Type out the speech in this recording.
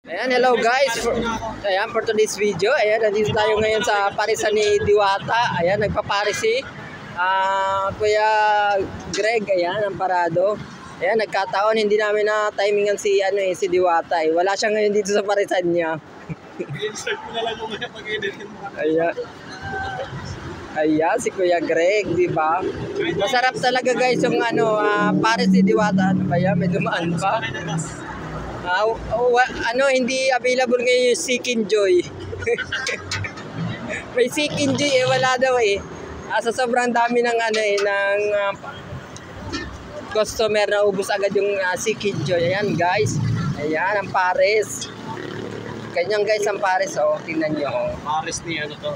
Ayan, hello guys. For today's video, ayan, nandito tayo ngayon sa parisan ni Diwata. Ayan, nagpaparis si Kuya Greg. Ayan, ang parado. Ayan, nagkataon, hindi namin na timingan si, si Diwata. Wala siya ngayon dito sa parisan niya. I-insert ko na lang mo kaya pag-editin mo. Ayan. Ayan, si Kuya Greg, di ba? Masarap talaga guys yung paris ni Diwata. Ano ba yan? May dumaan pa. Hindi available ngayon yung Seeking Joy. May Seeking Joy wala daw sa sobrang dami ng customer na ubos agad yung Seeking Joy. Ayan guys. Ayan ang pares. Ganyan guys ang pares tingnan niyo Pares ni to.